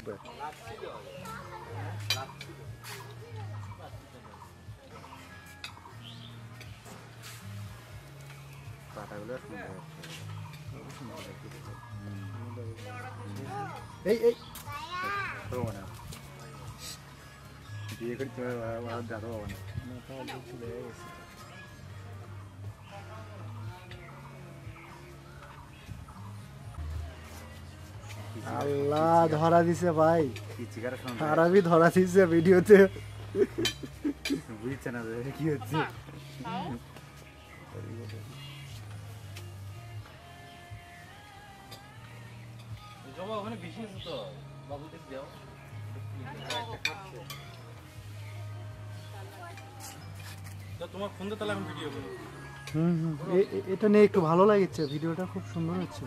লাগবে। এই এই বিয়ে করতে দাদা বাবা না আল্লাহ ধরা দিছে ভাই, আরবি ধরা দিছে ভিডিওতে, বুঝছে না কি হচ্ছে। তোমার ফোন দিয়ে তাহলে আমি ভিডিও করব। এটা নিয়ে একটু ভালো লাগছে, ভিডিওটা খুব সুন্দর হচ্ছে।